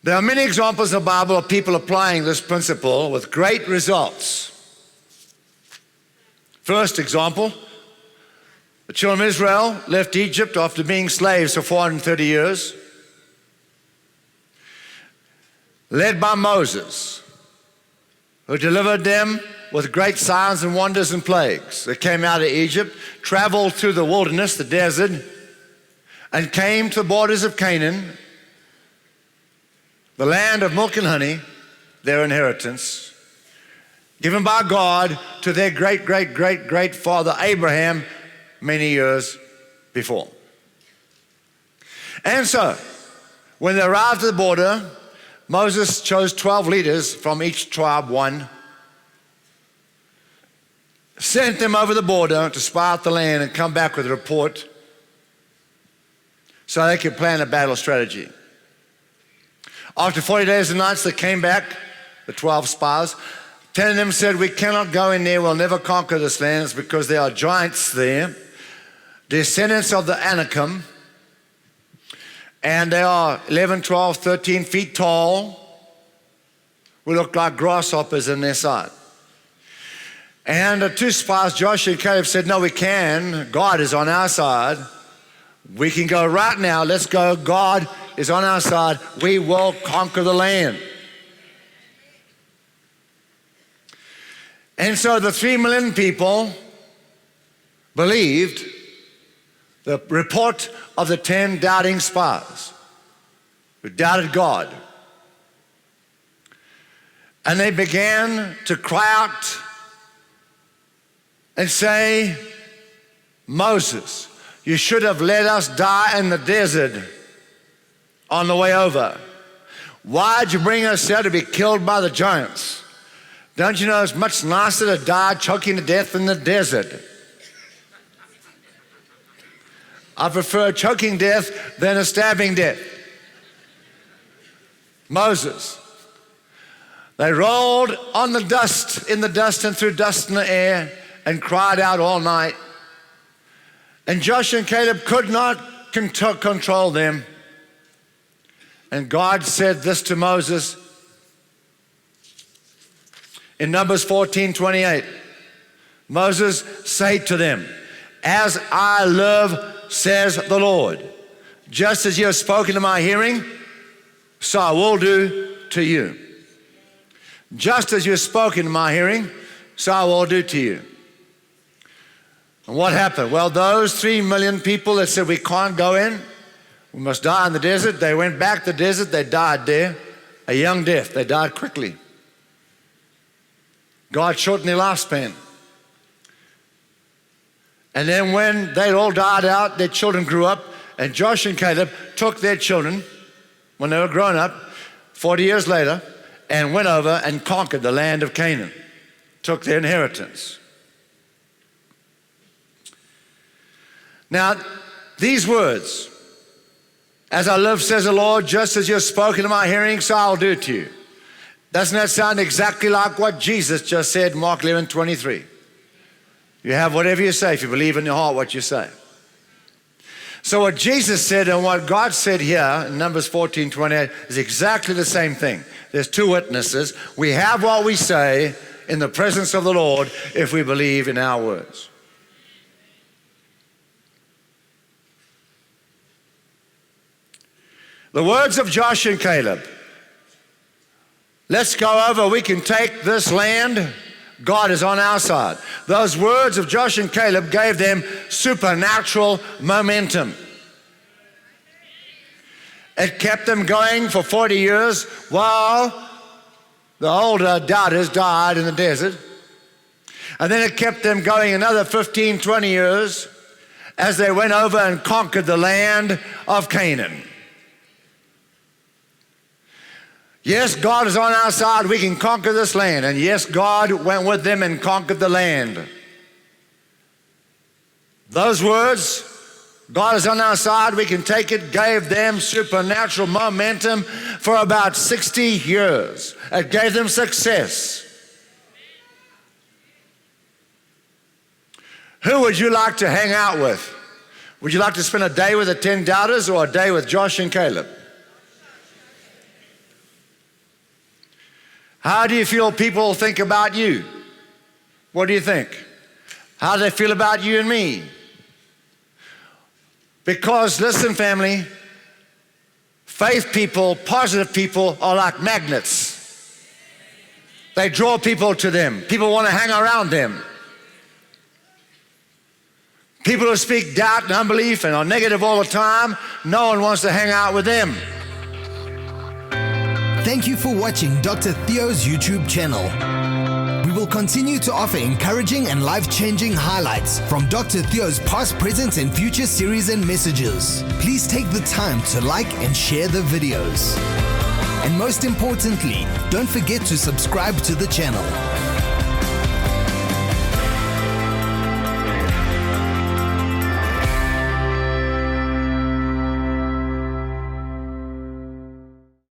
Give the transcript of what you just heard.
There are many examples in the Bible of people applying this principle with great results. First example, the children of Israel left Egypt after being slaves for 430 years, led by Moses, who delivered them with great signs and wonders and plagues. They came out of Egypt, traveled through the wilderness, the desert, and came to the borders of Canaan, the land of milk and honey, their inheritance, given by God to their great father Abraham many years before. And so, when they arrived at the border, Moses chose 12 leaders from each tribe, one, sent them over the border to spy out the land and come back with a report so they could plan a battle strategy. After 40 days and nights, they came back, the 12 spies. 10 of them said, we cannot go in there, we'll never conquer this land because there are giants there, descendants of the Anakim, and they are 11, 12, 13 feet tall. We look like grasshoppers in their sight. And the two spies, Joshua and Caleb, said, no, we can. God is on our side. We can go right now. Let's go. God is on our side. We will conquer the land. And so the 3 million people believed the report of the 10 doubting spies who doubted God. And they began to cry out and say, Moses, you should have let us die in the desert on the way over. Why'd you bring us here to be killed by the giants? Don't you know it's much nicer to die choking to death in the desert? I prefer choking death than a stabbing death. Moses. They rolled on the dust, in the dust and threw dust in the air and cried out all night. And Joshua and Caleb could not control them. And God said this to Moses in Numbers 14:28. Moses, say to them, as I live, says the Lord, just as you have spoken to my hearing, so I will do to you. Just as you have spoken to my hearing, so I will do to you. And what happened? Well, those 3 million people that said we can't go in, we must die in the desert, they went back to the desert, they died there, a young death, they died quickly. God shortened their lifespan. And then when they all died out, their children grew up, and Joshua and Caleb took their children, when they were grown up, 40 years later, and went over and conquered the land of Canaan, took their inheritance. Now, these words, as I live, says the Lord, just as you have spoken to my hearing, so I'll do to you. Doesn't that sound exactly like what Jesus just said in Mark 11:23? You have whatever you say if you believe in your heart what you say. So what Jesus said and what God said here in Numbers 14:28 is exactly the same thing. There's two witnesses. We have what we say in the presence of the Lord if we believe in our words. The words of Joshua and Caleb. Let's go over, we can take this land. God is on our side. Those words of Joshua and Caleb gave them supernatural momentum. It kept them going for 40 years while the older doubters died in the desert. And then it kept them going another 15, 20 years as they went over and conquered the land of Canaan. Yes, God is on our side. We can conquer this land. And yes, God went with them and conquered the land. Those words, God is on our side, we can take it, gave them supernatural momentum for about 60 years. It gave them success. Who would you like to hang out with? Would you like to spend a day with the 10 doubters or a day with Joshua and Caleb? How do you feel people think about you? What do you think? How do they feel about you and me? Because, listen, family, faith people, positive people are like magnets. They draw people to them. People want to hang around them. People who speak doubt and unbelief and are negative all the time, no one wants to hang out with them. Thank you for watching Dr. Theo's YouTube channel. We will continue to offer encouraging and life-changing highlights from Dr. Theo's past, present, and future series and messages. Please take the time to like and share the videos. And most importantly, don't forget to subscribe to the channel.